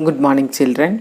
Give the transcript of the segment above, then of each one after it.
Good morning, children.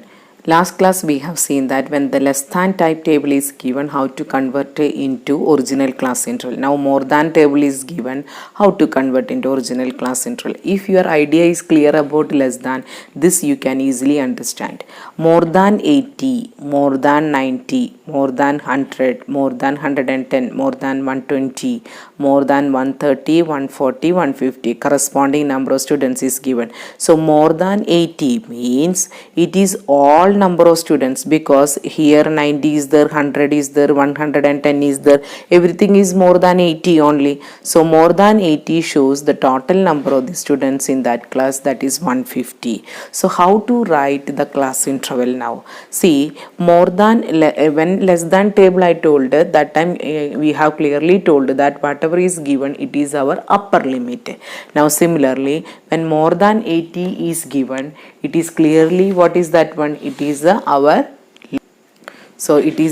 Last class we have seen that when the less than type table is given, how to convert it into original class interval. Now more than table is given, how to convert into original class interval. If your idea is clear about less than, this you can easily understand. More than 80, more than 90, more than 100, more than 110, more than 120, more than 130, 140, 150. Corresponding number of students is given. So more than 80 means it is all number of students, because here 90 is there, 100 is there, 110 is there, everything is more than 80 only. So more than 80 shows the total number of the students in that class, that is 150. So how to write the class interval now? See, more than when less than table I told that time we have clearly told that whatever is given, it is our upper limit. Now similarly, when more than 80 is given, it is clearly what is that one? It is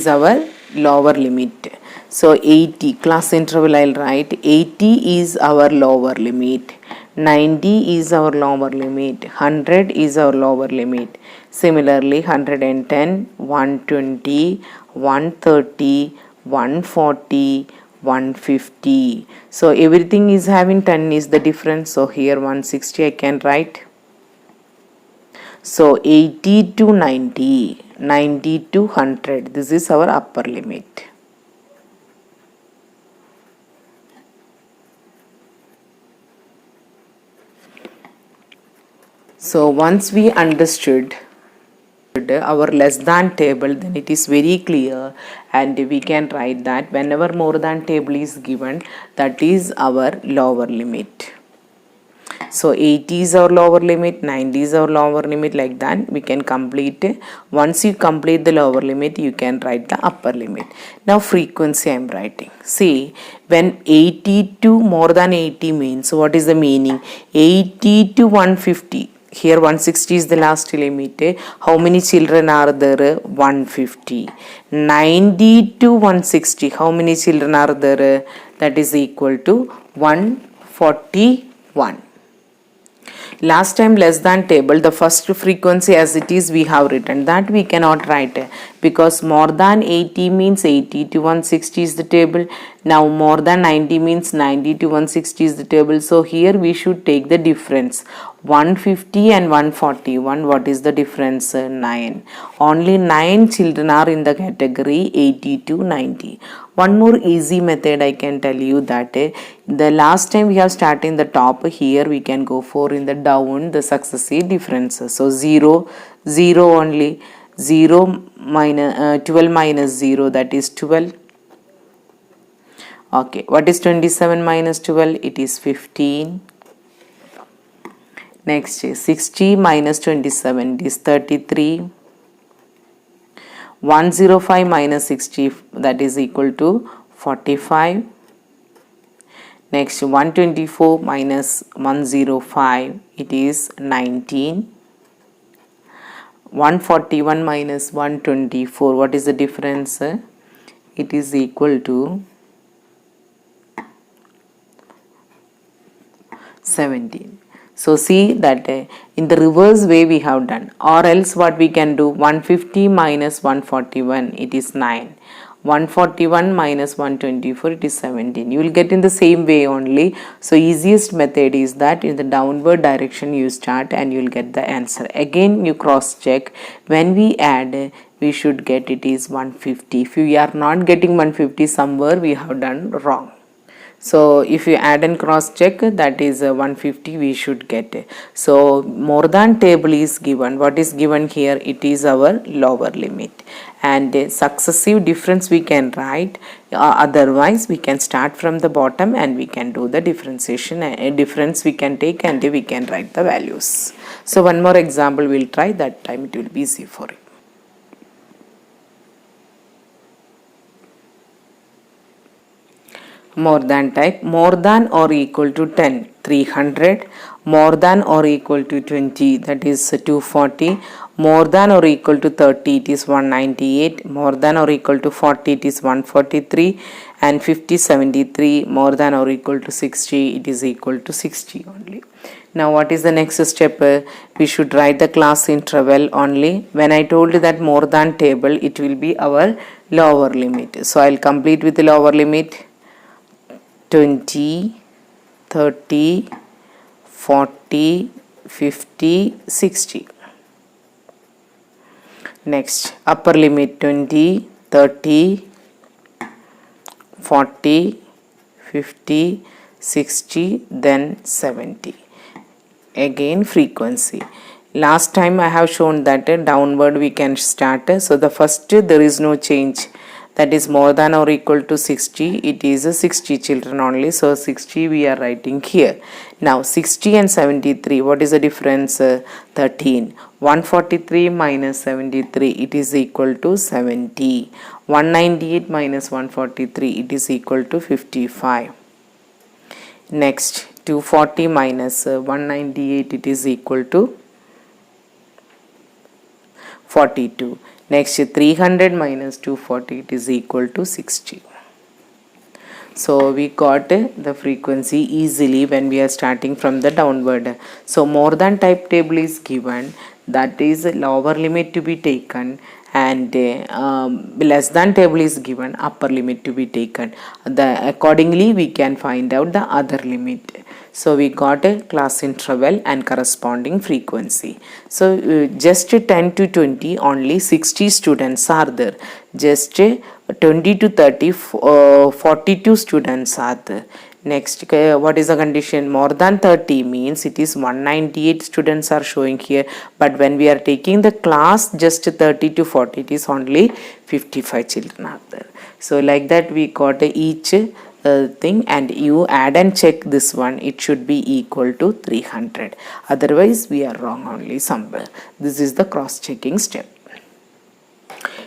our lower limit. So 80 class interval I'll write 80 is our lower limit, 90 is our lower limit, 100 is our lower limit. Similarly 110, 120, 130, 140, 150. So everything is having 10 is the difference. So here 160 I can write. So 80 to 90, 90 to 100, this is our upper limit. So once we understood our less than table, then it is very clear, and we can write that whenever more than table is given, that is our lower limit. So 80 is our lower limit, 90 is our lower limit, like that we can complete. Once you complete the lower limit, you can write the upper limit. Now frequency I am writing. See, when 80 to more than 80 means, what is the meaning? 80 to 150. Here 160 is the last limit. How many children are there? 150. 90 to 160. How many children are there? That is equal to 141. Last time less than table, the first frequency as it is we have written, that we cannot write, because more than 80 means 80 to 160 is the table. Now more than 90 means 90 to 160 is the table. So here we should take the difference. 150 and 141, what is the difference? 9. Only 9 children are in the category 80 to 90. One more easy method I can tell you, that the last time we have started in the top, here we can go for in the down the successive differences. So 0, 0 only, 0 minus 12 minus 0, that is 12. Okay, what is 27 minus 12? It is 15. Next is 60 minus 27, it is 33. 105 minus 60, that is equal to 45. Next 124 minus 105, it is 19. 141 minus 124, what is the difference? It is equal to 17. So see that in the reverse way we have done, or else what we can do, 150 minus 141, it is 9. 141 minus 124, it is 17. You will get in the same way only. So easiest method is that in the downward direction you start and you will get the answer. Again you cross check. When we add, we should get it is 150. If you are not getting 150, somewhere we have done wrong. So if you add and cross check, that is 150 we should get. So more than table is given. What is given here? It is our lower limit. And successive difference we can write. Otherwise we can start from the bottom and we can do the differentiation. Difference we can take and we can write the values. So one more example we'll try. That time it will be easy for you. More than type, more than or equal to 10, 300, more than or equal to 20, that is 240, more than or equal to 30, it is 198, more than or equal to 40, it is 143, and 50 73 more than or equal to 60, it is equal to 60 only. Now what is the next step? We should write the class interval only. When I told you that more than table, it will be our lower limit. So I'll complete with the lower limit. 20, 30, 40, 50, 60. Next, upper limit 20, 30, 40, 50, 60, then 70. Again frequency. Last time I have shown that downward we can start. So the first there is no change, that is more than or equal to 60, it is 60 children only, so 60 we are writing here. Now 60 and 73, what is the difference? 13. 143 minus 73, it is equal to 70. 198 minus 143, it is equal to 55. Next, 240 minus 198, it is equal to 42. Next, 300 minus 240, it is equal to 60. So we got the frequency easily when we are starting from the downward. So more than type table is given, that is lower limit to be taken, and less than table is given, upper limit to be taken. Accordingly we can find out the other limit. So we got a class interval and corresponding frequency. So just 10 to 20 only 60 students are there. Just 20 to 30 42 students are there. Next, what is the condition? More than 30 means it is 198 students are showing here, but when we are taking the class just 30 to 40, it is only 55 children are there. So like that we got each thing, and you add and check this one, it should be equal to 300. Otherwise we are wrong only somewhere. This is the cross checking step.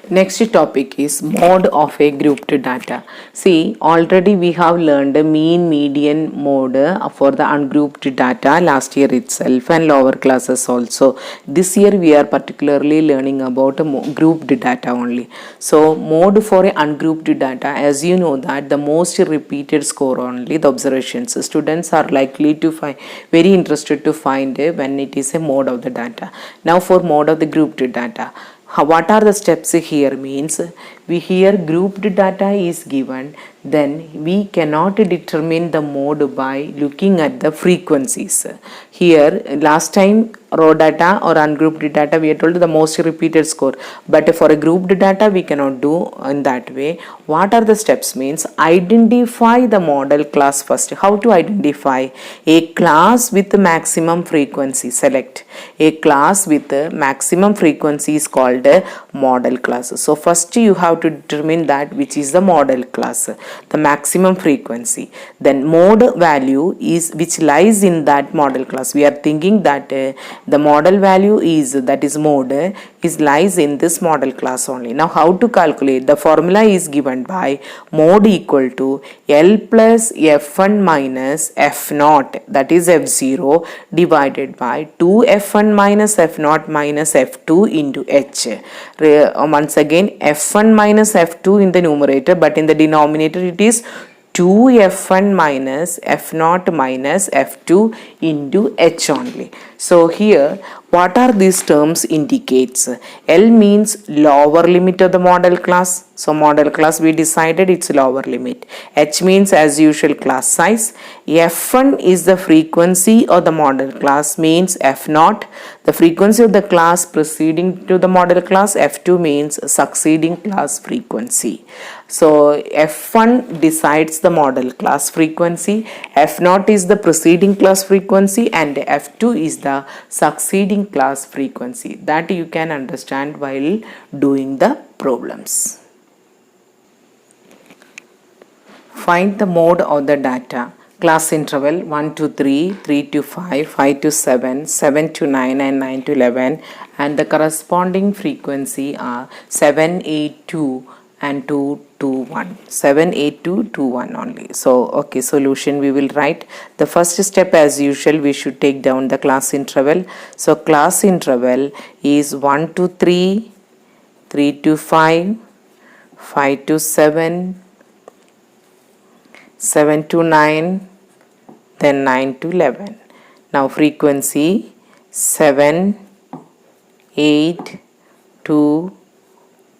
Next topic is mode of a grouped data. See, already we have learned mean, median, mode for the ungrouped data last year itself, and lower classes also. This year we are particularly learning about grouped data only. So mode for a ungrouped data, as you know that the most repeated score only, the observations, students are likely to find very interested to find when it is a mode of the data. Now for mode of the grouped data, what are the steps here? Means we here grouped data is given, then we cannot determine the mode by looking at the frequencies. Here last time raw data or ungrouped data we are told the most repeated score, but for a grouped data we cannot do in that way. What are the steps? Means identify the model class first. How to identify? A class with maximum frequency, select a class with maximum frequency is called a model class. So first you have to determine that which is the model class, the maximum frequency. Then mode value is which lies in that model class. We are thinking that the model value is, that is mode, is lies in this model class only. Now how to calculate? The formula is given by mode equal to L plus F1 minus F0, that is F0, divided by 2F1 minus F0 minus F2 into H. Once again, F1 minus F2 in the numerator, but in the denominator it is 2F1 minus F0 minus F2 into H only. So here what are these terms indicates? L means lower limit of the model class. So model class we decided its lower limit. H means as usual class size. F1 is the frequency of the model class, means F0 the frequency of the class preceding to the model class. F2 means succeeding class frequency. So F1 decides the model class frequency, F0 is the preceding class frequency, and F2 is the succeeding class frequency. That you can understand while doing the problems. Find the mode of the data. Class interval 1 to 3, 3 to 5, 5 to 7, 7 to 9 and 9 to 11, and the corresponding frequency are 7, 8, 2 and 2 to 1. 7, 8, 2, 2, 1 only. So okay, solution we will write. The first step as usual we should take down the class interval. So class interval is 1 to 3, 3 to 5, 5 to 7, 7 to 9, then 9 to 11. Now frequency 7, 8, 2,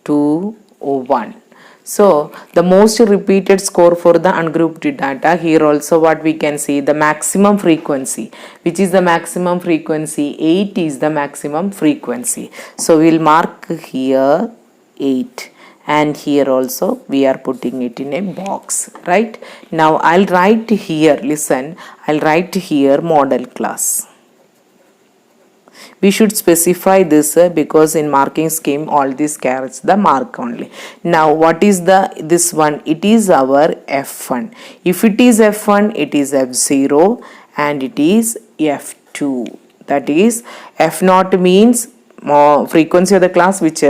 2, 1. So the most repeated score for the ungrouped data, here also what we can see, the maximum frequency. Which is the maximum frequency? 8 is the maximum frequency. So we'll mark here 8. And here also we are putting it in a box, right? Now I'll write here, listen, I'll write here model class. We should specify this because in marking scheme all these carries the mark only. Now what is this one? It is our F1. If it is F1, it is F0 and it is F2. That is F0 means frequency of the class which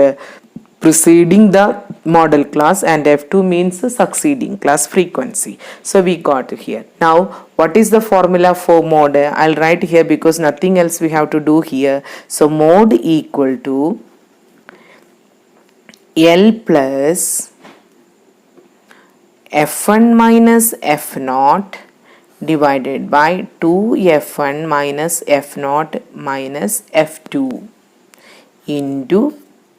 preceding the model class, and F2 means the succeeding class frequency. So we got here. Now what is the formula for mode? I'll write here because nothing else we have to do here. So mode equal to L plus F1 minus F0 divided by 2F1 minus F0 minus F2 into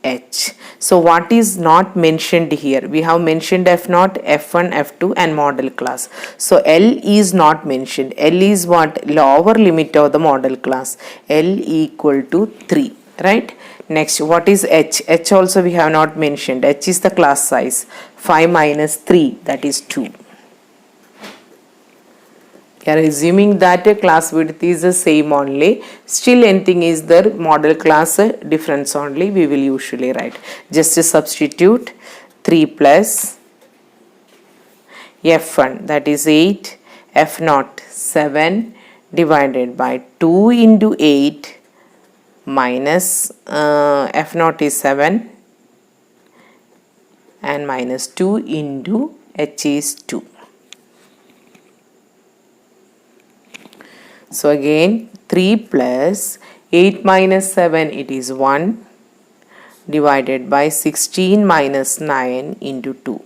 H. So what is not mentioned here? We have mentioned F0, F1, F2 and model class. So L is not mentioned. L is what? Lower limit of the model class. L equal to 3, right? Next, what is H? H also we have not mentioned. H is the class size. 5 minus 3, that is 2. We are assuming that a class width is the same only. Still anything is the model class difference only we will usually write. Just to substitute 3 plus F1, that is 8, F0 7 divided by 2 into 8 minus F0 is 7 and minus 2 into H is 2. So again 3 plus 8 minus 7, it is 1 divided by 16 minus 9 into 2.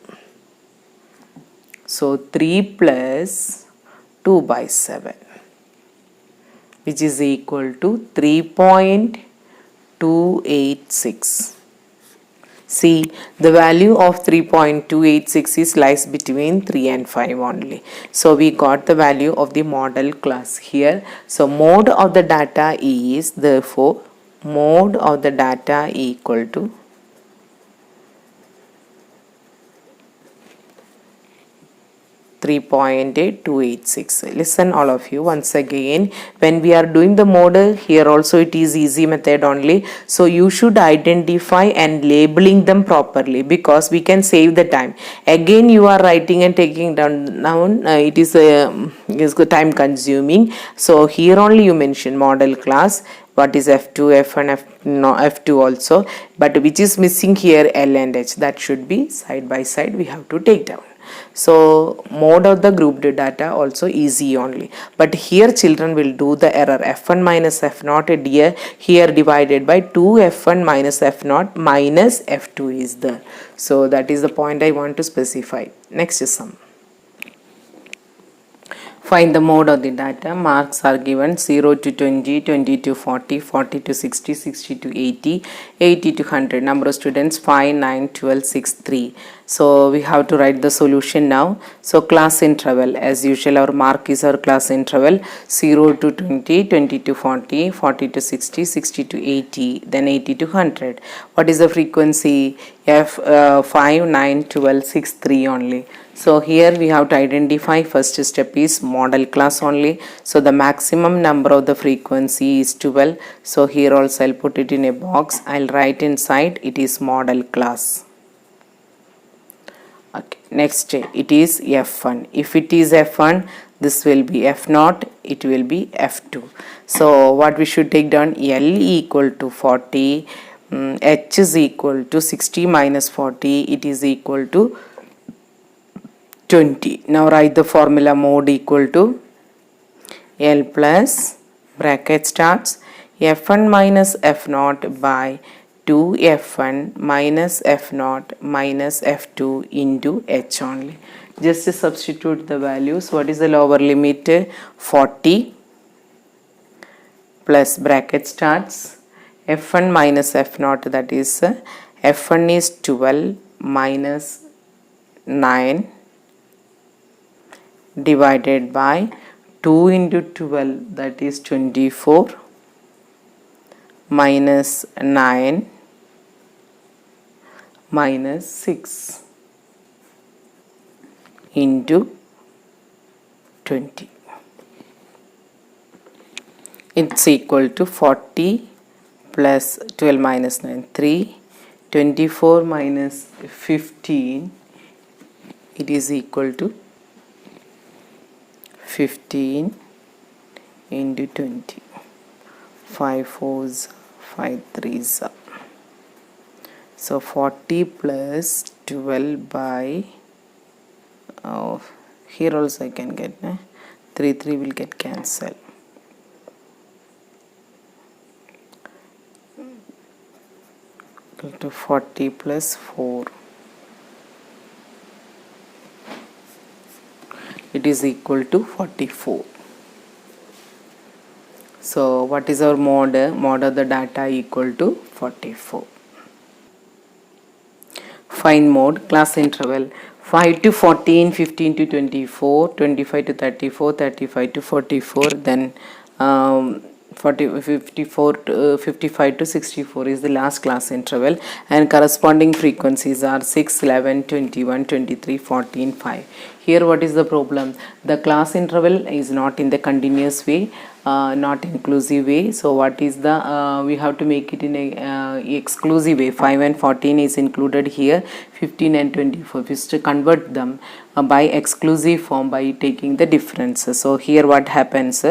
So 3 plus 2 by 7, which is equal to 3.286. See, the value of 3.286 is lies between 3 and 5 only. So we got the value of the model class here. So mode of the data is, therefore mode of the data equal to 3.286. Listen all of you once again. When we are doing the mode, here also it is easy method only. So you should identify and labeling them properly because we can save the time. Again you are writing and taking down it is time consuming. So here only you mention model class. What is F2, F1, F2 also. But which is missing here, L and H. That should be side by side we have to take down. So mode of the grouped data also easy only, but here children will do the error. F1 minus F0 here divided by 2F1 minus F0 minus F2 is there. So that is the point I want to specify. Next is sum. Find the mode of the data. Marks are given 0 to 20, 20 to 40, 40 to 60, 60 to 80, 80 to 100. Number of students 5, 9, 12, 6, 3. So we have to write the solution now. So class interval, as usual our mark is our class interval, 0 to 20, 20 to 40, 40 to 60, 60 to 80, then 80 to 100. What is the frequency? F5, 9, 12, 6, 3 only. So here we have to identify, first step is model class only. So the maximum number of the frequency is 12. So here also I'll put it in a box. I'll write inside it is model class. Okay. Next it is F1. If it is F1, this will be F0, it will be F2. So what we should take down, L equal to 40, H is equal to 60 minus 40, it is equal to 20. Now write the formula mode equal to L plus bracket starts F1 minus F0 by 2f1 minus f0 minus f2 into h only. Just substitute the values. What is the lower limit? 40 plus bracket starts f1 minus f0, that is f1 is 12 minus 9 divided by 2 into 12, that is 24 minus 9 minus 6 into 20. It's equal to 40 plus 12 minus 9, 3, 24 minus 15, it is equal to 15 into 20. 5 4s, 5 3s. So 40 plus 12 by, here also I can get 3 will get cancelled. Equal to 40 plus 4. It is equal to 44. So what is our mod? Mod of the data equal to 44. Find mode, class interval 5 to 14, 15 to 24, 25 to 34, 35 to 44, then 54 to 55 to 64 is the last class interval, and corresponding frequencies are 6, 11, 21, 23, 14, 5. Here what is the problem? The class interval is not in the continuous way, not inclusive way. So what is the we have to make it in a exclusive way. 5 and 14 is included here, 15 and 24 is to convert them by exclusive form by taking the differences. So here what happens,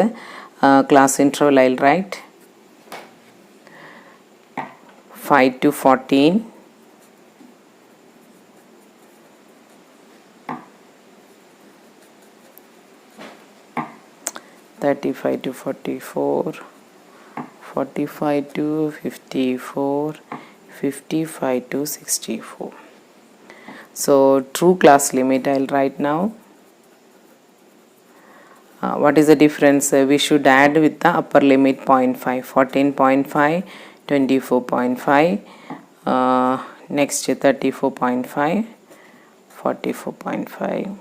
class interval I'll write 5 to 14, 35 to 44, 45 to 54, 55 to 64. So true class limit I'll write now. What is the difference? We should add with the upper limit 0.5, 14.5, 24.5, next 34.5, 44.5,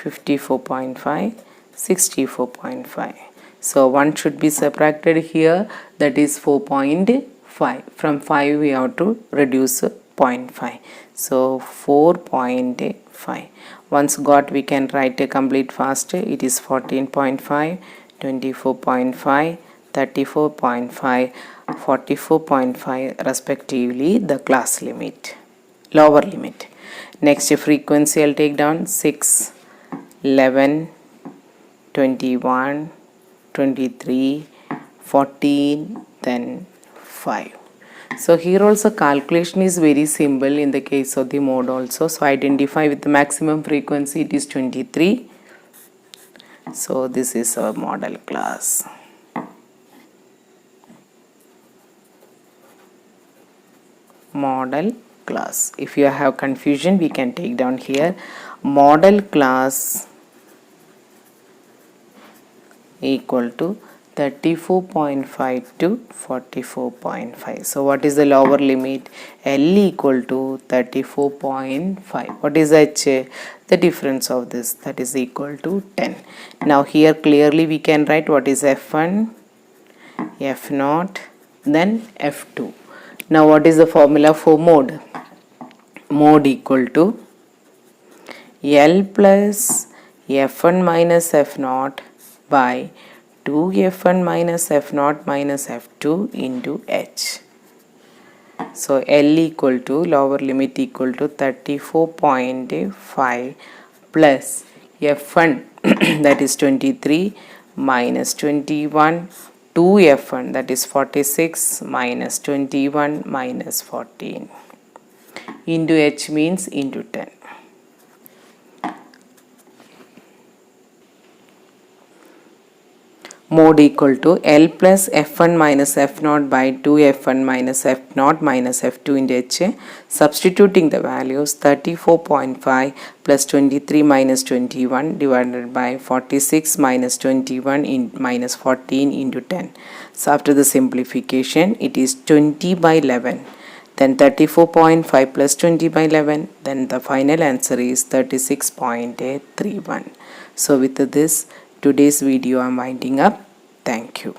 54.5, 64.5. So 1 should be subtracted here, that is 4.5. From 5 we have to reduce 0.5. So 4.5. Once got, we can write a complete fast. It is 14.5, 24.5, 34.5, 44.5 respectively the class limit, lower limit. Next frequency I'll take down 6, 11, 21, 23, 14, then 5. So here also calculation is very simple in the case of the mode also. So identify with the maximum frequency, it is 23. So this is our model class. Model class. If you have confusion, we can take down here. Model class equal to 34.5 to 44.5. So what is the lower limit? L equal to 34.5. What is H? The difference of this, that is equal to 10. Now here clearly we can write what is F1, F0, then F2. Now what is the formula for mode? Mode equal to L plus F1 minus F0 by 2f1 minus f0 minus f2 into h. So L equal to lower limit equal to 34.5 plus f1 that is 23 minus 21, 2f1 that is 46 minus 21 minus 14 into h means into 10. mod equal to L plus F1 minus F0 by 2 F1 minus F0 minus F2 into H. Substituting the values 34.5 plus 23 minus 21 divided by 46 minus 21 in minus 14 into 10. So after the simplification, it is 20 by 11. Then 34.5 plus 20 by 11. Then the final answer is 36.31. So with this, today's video I'm winding up. Thank you.